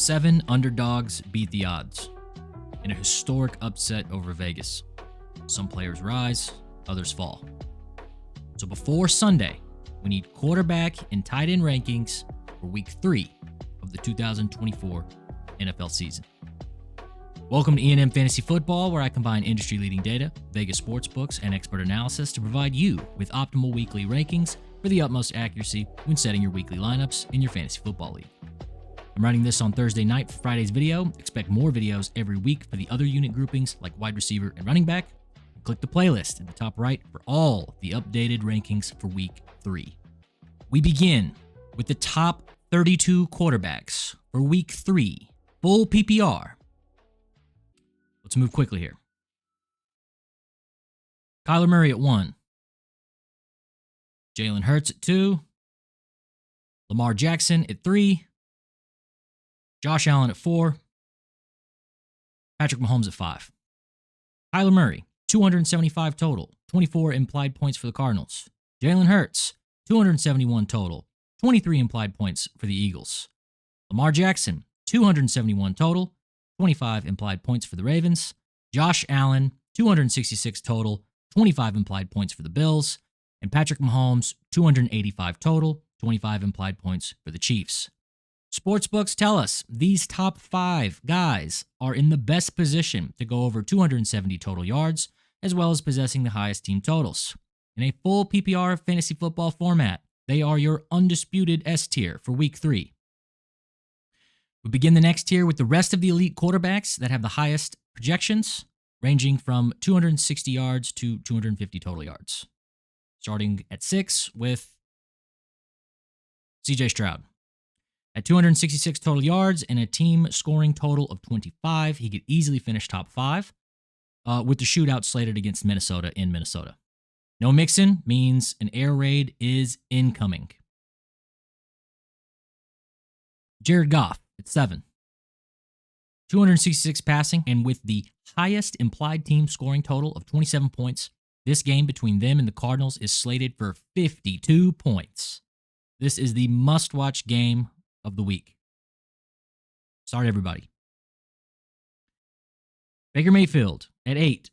7 underdogs beat the odds in a historic upset over Vegas. Some players rise, others fall. So before Sunday, we need quarterback and tight end rankings for week 3 of the 2024 NFL season. Welcome to E&M Fantasy Football, where I combine industry-leading data, Vegas sportsbooks, and expert analysis to provide you with optimal weekly rankings for the utmost accuracy when setting your weekly lineups in your fantasy football league. I'm writing this on Thursday night for Friday's video. Expect more videos every week for the other unit groupings like wide receiver and running back. And click the playlist in the top right for all the updated rankings for week 3. We begin with the top 32 quarterbacks for week 3, full PPR. Let's move quickly here. Kyler Murray at 1. Jalen Hurts at 2. Lamar Jackson at 3. Josh Allen at 4. Patrick Mahomes at 5. Kyler Murray, 275 total, 24 implied points for the Cardinals. Jalen Hurts, 271 total, 23 implied points for the Eagles. Lamar Jackson, 271 total, 25 implied points for the Ravens. Josh Allen, 266 total, 25 implied points for the Bills. And Patrick Mahomes, 285 total, 25 implied points for the Chiefs. Sportsbooks tell us these top 5 guys are in the best position to go over 270 total yards, as well as possessing the highest team totals. In a full PPR fantasy football format, they are your undisputed S tier for week 3. We begin the next tier with the rest of the elite quarterbacks that have the highest projections, ranging from 260 yards to 250 total yards. Starting at 6 with CJ Stroud. At 266 total yards and a team scoring total of 25, he could easily finish top 5 with the shootout slated against Minnesota in Minnesota. No Mixon means an air raid is incoming. Jared Goff at 7. 266 passing, and with the highest implied team scoring total of 27 points, this game between them and the Cardinals is slated for 52 points. This is the must-watch game of the week. Start everybody. Baker Mayfield at 8.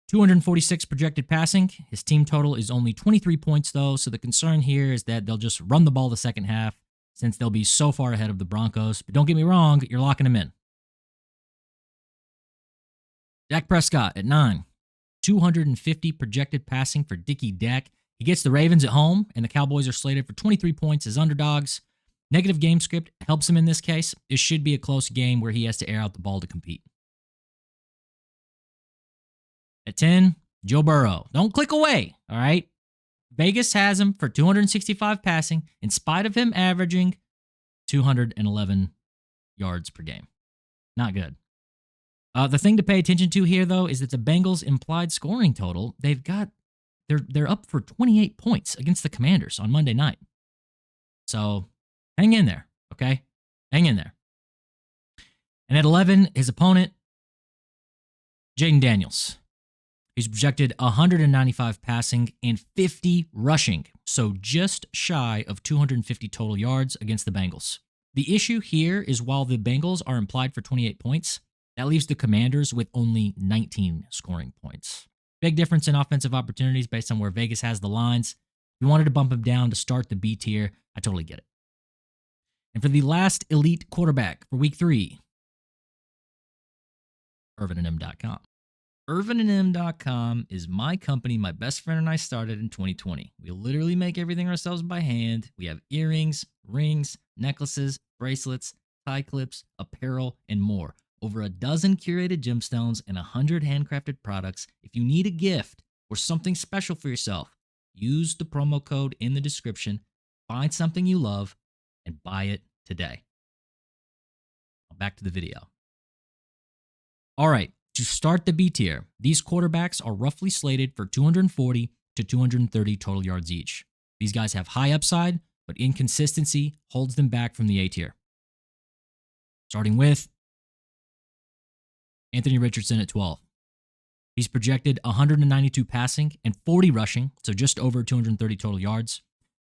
246 projected passing. His team total is only 23 points, though, so the concern here is that they'll just run the ball the second half since they'll be so far ahead of the Broncos. But don't get me wrong, you're locking him in. Dak Prescott at 9. 250 projected passing for Dickie Dak. He gets the Ravens at home, and the Cowboys are slated for 23 points as underdogs. Negative game script helps him in this case. It should be a close game where he has to air out the ball to compete. At 10, Joe Burrow. Don't click away, all right? Vegas has him for 265 passing, in spite of him averaging 211 yards per game. Not good. The thing to pay attention to here, though, is that the Bengals' implied scoring total, they're up for 28 points against the Commanders on Monday night. So hang in there, okay? Hang in there. And at 11, his opponent, Jaden Daniels. He's projected 195 passing and 50 rushing, so just shy of 250 total yards against the Bengals. The issue here is while the Bengals are implied for 28 points, that leaves the Commanders with only 19 scoring points. Big difference in offensive opportunities based on where Vegas has the lines. If you wanted to bump him down to start the B tier, I totally get it. And for the last elite quarterback for week 3, ErvinandM.com. ErvinandM.com is my company my best friend and I started in 2020. We literally make everything ourselves by hand. We have earrings, rings, necklaces, bracelets, tie clips, apparel, and more. Over a dozen curated gemstones and 100 handcrafted products. If you need a gift or something special for yourself, use the promo code in the description, find something you love, and buy it today. Back to the video. All right, to start the B tier, these quarterbacks are roughly slated for 240 to 230 total yards each. These guys have high upside, but inconsistency holds them back from the A tier. Starting with Anthony Richardson at 12. He's projected 192 passing and 40 rushing, so just over 230 total yards.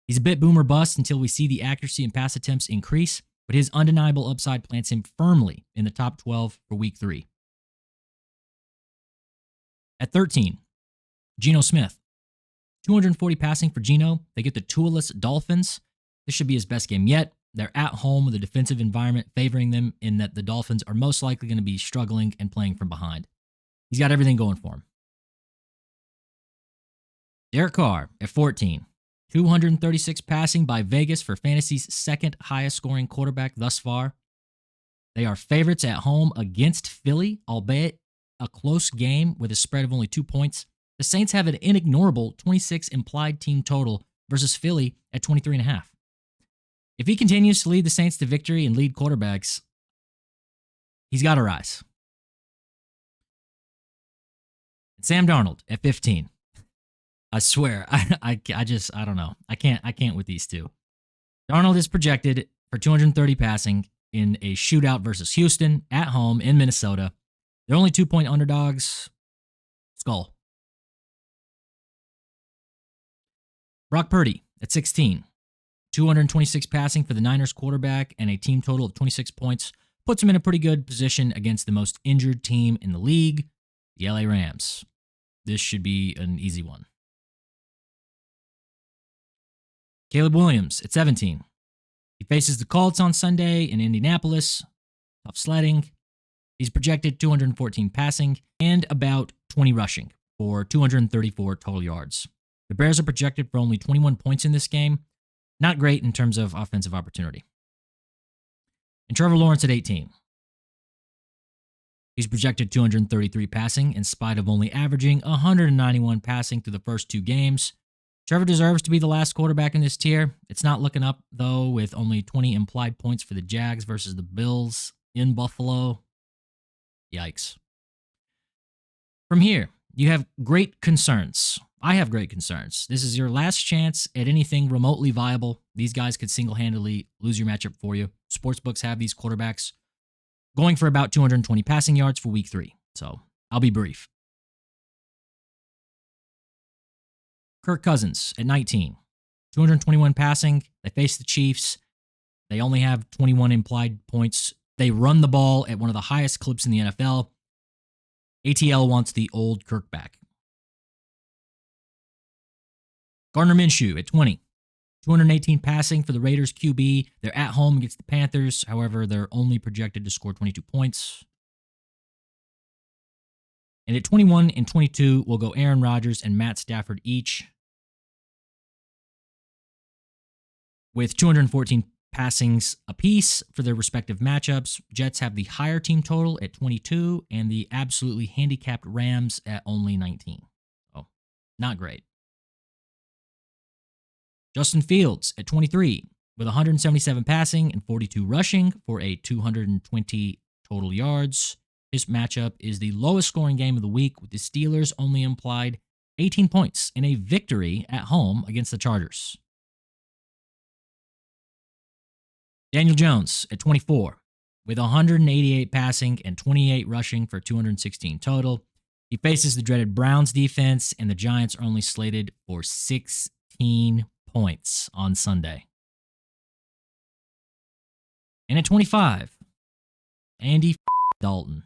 He's a bit boomer bust until we see the accuracy and pass attempts increase, but his undeniable upside plants him firmly in the top 12 for week 3. At 13, Geno Smith. 240 passing for Geno. They get the tool-less Dolphins. This should be his best game yet. They're at home with a defensive environment favoring them in that the Dolphins are most likely going to be struggling and playing from behind. He's got everything going for him. Derek Carr at 14. 236 passing by Vegas for fantasy's second highest scoring quarterback thus far. They are favorites at home against Philly, albeit a close game with a spread of only 2 points. The Saints have an inignorable 26 implied team total versus Philly at 23.5. If he continues to lead the Saints to victory and lead quarterbacks, he's got to rise. And Sam Darnold at 15. I swear, I don't know. I can't with these two. Darnold is projected for 230 passing in a shootout versus Houston at home in Minnesota. They're only 2-point underdogs. Skull. Brock Purdy at 16. 226 passing for the Niners quarterback and a team total of 26 points puts him in a pretty good position against the most injured team in the league, the LA Rams. This should be an easy one. Caleb Williams at 17. He faces the Colts on Sunday in Indianapolis. Tough sledding. He's projected 214 passing and about 20 rushing for 234 total yards. The Bears are projected for only 21 points in this game. Not great in terms of offensive opportunity. And Trevor Lawrence at 18. He's projected 233 passing in spite of only averaging 191 passing through the first 2 games. Trevor deserves to be the last quarterback in this tier. It's not looking up, though, with only 20 implied points for the Jags versus the Bills in Buffalo. Yikes. From here, you have great concerns. I have great concerns. This is your last chance at anything remotely viable. These guys could single-handedly lose your matchup for you. Sportsbooks have these quarterbacks going for about 220 passing yards for week 3. So I'll be brief. Kirk Cousins at 19. 221 passing. They face the Chiefs. They only have 21 implied points. They run the ball at one of the highest clips in the NFL. ATL wants the old Kirk back. Gardner Minshew at 20. 218 passing for the Raiders QB. They're at home against the Panthers. However, they're only projected to score 22 points. And at 21 and 22, we'll go Aaron Rodgers and Matt Stafford each. With 214 passings apiece for their respective matchups. Jets have the higher team total at 22 and the absolutely handicapped Rams at only 19. Oh, not great. Justin Fields at 23 with 177 passing and 42 rushing for a 220 total yards. This matchup is the lowest scoring game of the week, with the Steelers only implied 18 points in a victory at home against the Chargers. Daniel Jones at 24 with 188 passing and 28 rushing for 216 total. He faces the dreaded Browns defense, and the Giants are only slated for 16 points on Sunday. And at 25, Andy Dalton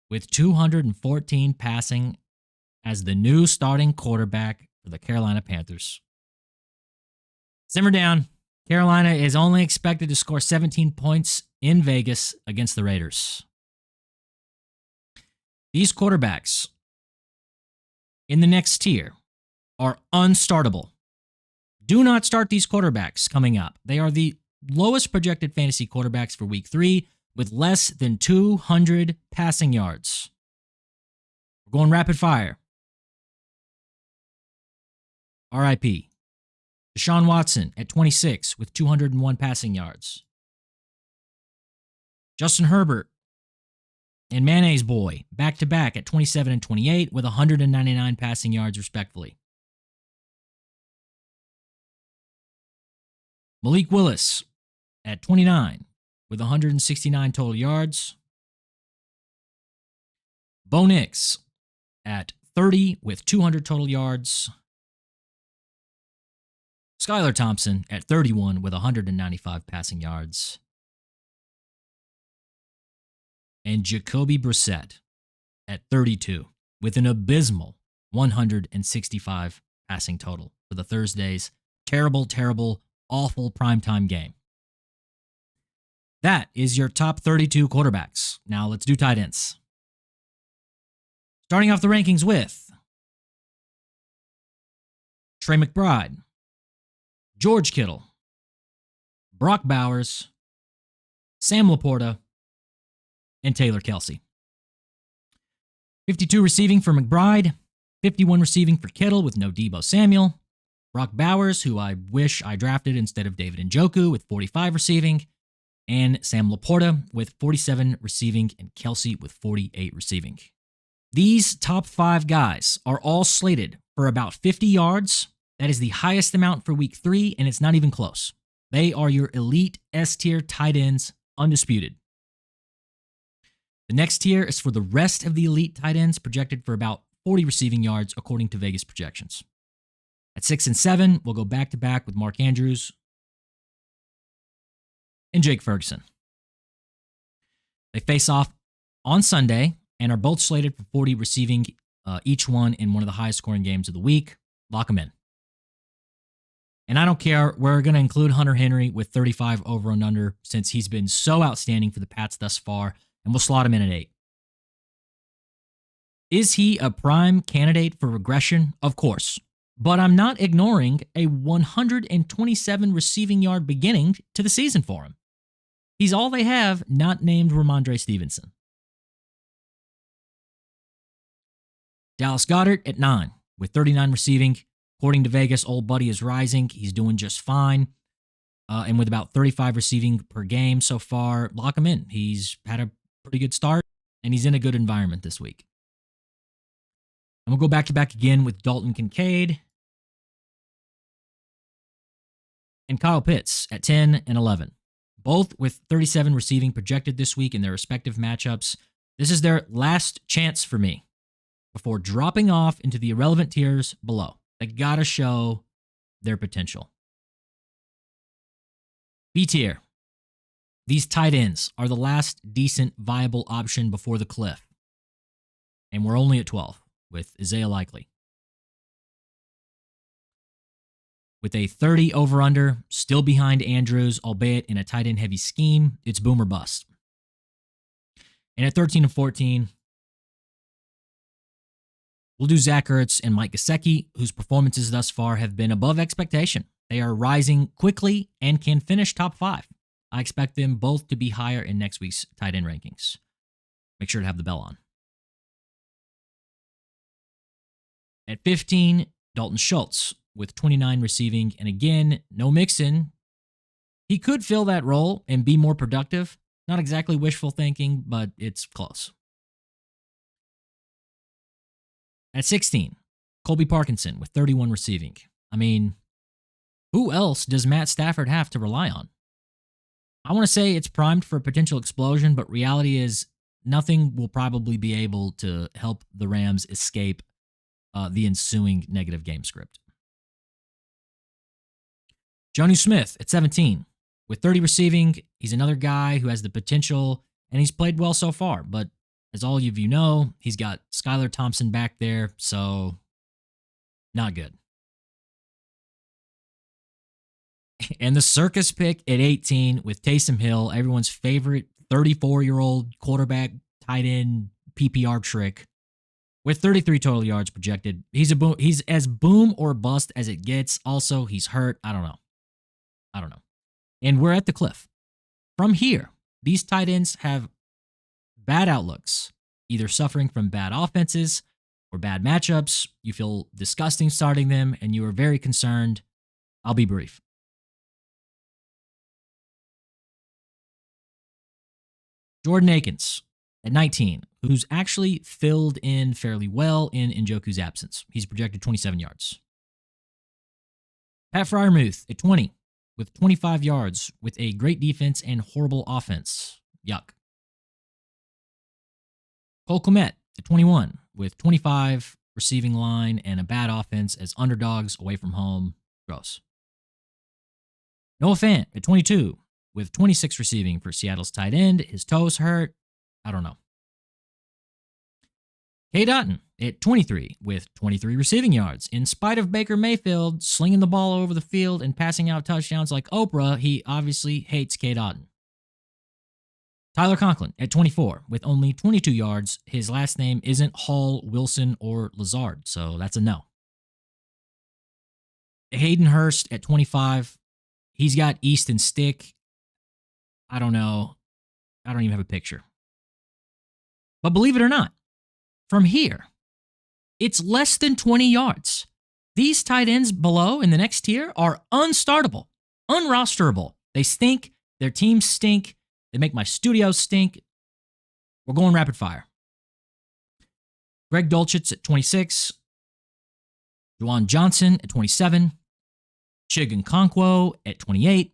with 214 passing as the new starting quarterback for the Carolina Panthers. Simmer down. Carolina is only expected to score 17 points in Vegas against the Raiders. These quarterbacks in the next tier are unstartable. Do not start these quarterbacks coming up. They are the lowest projected fantasy quarterbacks for week 3 with less than 200 passing yards. We're going rapid fire. RIP. Deshaun Watson at 26 with 201 passing yards. Justin Herbert and Mayonnaise Boy back-to-back at 27 and 28 with 199 passing yards respectively. Malik Willis at 29 with 169 total yards. Bo Nix at 30 with 200 total yards. Skylar Thompson at 31 with 195 passing yards. And Jacoby Brissett at 32 with an abysmal 165 passing total for the Thursday's terrible, awful primetime game. That is your top 32 quarterbacks. Now let's do tight ends. Starting off the rankings with Trey McBride, George Kittle, Brock Bowers, Sam Laporta, and Taylor Kelsey. 52 receiving for McBride, 51 receiving for Kittle with no Deebo Samuel, Brock Bowers, who I wish I drafted instead of David Njoku, with 45 receiving, and Sam Laporta with 47 receiving, and Kelsey with 48 receiving. These top 5 guys are all slated for about 50 yards. That is the highest amount for week 3, and it's not even close. They are your elite S-tier tight ends, undisputed. The next tier is for the rest of the elite tight ends, projected for about 40 receiving yards according to Vegas projections. At 6 and 7, we'll go back-to-back with Mark Andrews and Jake Ferguson. They face off on Sunday and are both slated for 40 receiving, each one in one of the highest scoring games of the week. Lock them in. And I don't care, we're going to include Hunter Henry with 35 over and under since he's been so outstanding for the Pats thus far, and we'll slot him in at 8. Is he a prime candidate for regression? Of course. But I'm not ignoring a 127 receiving yard beginning to the season for him. He's all they have, not named Ramondre Stevenson. Dallas Goedert at 9 with 39 receiving. According to Vegas, old buddy is rising. He's doing just fine. And with about 35 receiving per game so far, lock him in. He's had a pretty good start, and he's in a good environment this week. And we'll go back-to-back again with Dalton Kincaid and Kyle Pitts at 10 and 11. Both with 37 receiving projected this week in their respective matchups. This is their last chance for me before dropping off into the irrelevant tiers below. They gotta show their potential. B tier. These tight ends are the last decent, viable option before the cliff. And we're only at 12 with Isaiah Likely. With a 30 over-under, still behind Andrews, albeit in a tight end heavy scheme, it's boom or bust. And at 13 and 14, we'll do Zach Ertz and Mike Gesicki, whose performances thus far have been above expectation. They are rising quickly and can finish top 5. I expect them both to be higher in next week's tight end rankings. Make sure to have the bell on. At 15, Dalton Schultz with 29 receiving. And again, no Mixon. He could fill that role and be more productive. Not exactly wishful thinking, but it's close. At 16, Colby Parkinson with 31 receiving. I mean, who else does Matt Stafford have to rely on? I want to say it's primed for a potential explosion, but reality is nothing will probably be able to help the Rams escape the ensuing negative game script. Jonnu Smith at 17 with 30 receiving. He's another guy who has the potential, and he's played well so far, but as all of you know, he's got Skylar Thompson back there, so not good. And the circus pick at 18 with Taysom Hill, everyone's favorite 34-year-old quarterback tight end PPR trick, with 33 total yards projected. He's as boom or bust as it gets. Also, he's hurt. I don't know. And we're at the cliff. From here, these tight ends have bad outlooks, either suffering from bad offenses or bad matchups. You feel disgusting starting them, and you are very concerned. I'll be brief. Jordan Akins at 19, who's actually filled in fairly well in Njoku's absence. He's projected 27 yards. Pat Freiermuth at 20 with 25 yards with a great defense and horrible offense. Yuck. Cole Kmet at 21 with 25 receiving line and a bad offense as underdogs away from home. Gross. Noah Fant at 22 with 26 receiving for Seattle's tight end. His toes hurt. I don't know. Cade Otton at 23 with 23 receiving yards. In spite of Baker Mayfield slinging the ball over the field and passing out touchdowns like Oprah, he obviously hates Cade Otton. Tyler Conklin at 24 with only 22 yards. His last name isn't Hall, Wilson, or Lazard, so that's a no. Hayden Hurst at 25. He's got Easton Stick. I don't know. I don't even have a picture. But believe it or not, from here, it's less than 20 yards. These tight ends below in the next tier are unstartable, unrosterable. They stink. Their teams stink. They make my studio stink. We're going rapid fire. Greg Dulcich at 26. Juwan Johnson at 27. Chigun Okonkwo at 28.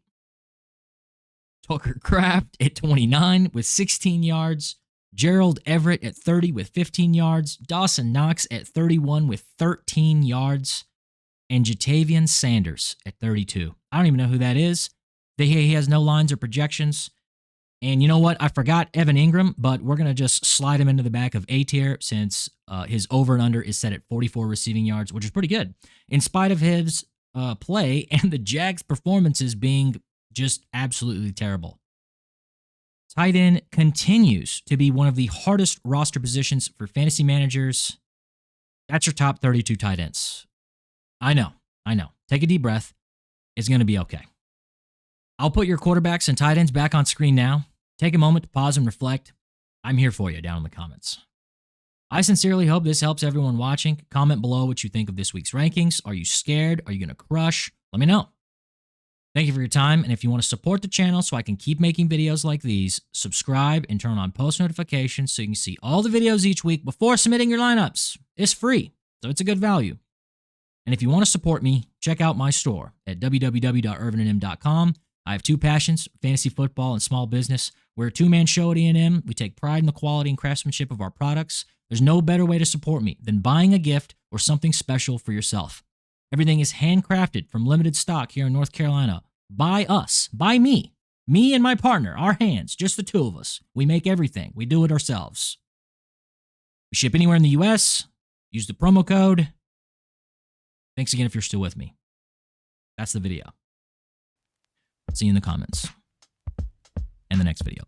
Tucker Kraft at 29 with 16 yards. Gerald Everett at 30 with 15 yards. Dawson Knox at 31 with 13 yards. And Jatavian Sanders at 32. I don't even know who that is. He has no lines or projections. And you know what? I forgot Evan Ingram, but we're going to just slide him into the back of A tier since his over and under is set at 44 receiving yards, which is pretty good. In spite of his play and the Jags' performances being just absolutely terrible. Tight end continues to be one of the hardest roster positions for fantasy managers. That's your top 32 tight ends. I know. Take a deep breath. It's going to be okay. I'll put your quarterbacks and tight ends back on screen now. Take a moment to pause and reflect. I'm here for you down in the comments. I sincerely hope this helps everyone watching. Comment below what you think of this week's rankings. Are you scared? Are you going to crush? Let me know. Thank you for your time, and if you want to support the channel so I can keep making videos like these, subscribe and turn on post notifications so you can see all the videos each week before submitting your lineups. It's free, so it's a good value. And if you want to support me, check out my store at www.ervinandm.com. I have two passions, fantasy football and small business. We're a two-man show at E&M. We take pride in the quality and craftsmanship of our products. There's no better way to support me than buying a gift or something special for yourself. Everything is handcrafted from limited stock here in North Carolina. By us, by me and my partner, our hands, just the two of us. We make everything. We do it ourselves. We ship anywhere in the U.S. Use the promo code. Thanks again if you're still with me. That's the video. See you in the comments and the next video.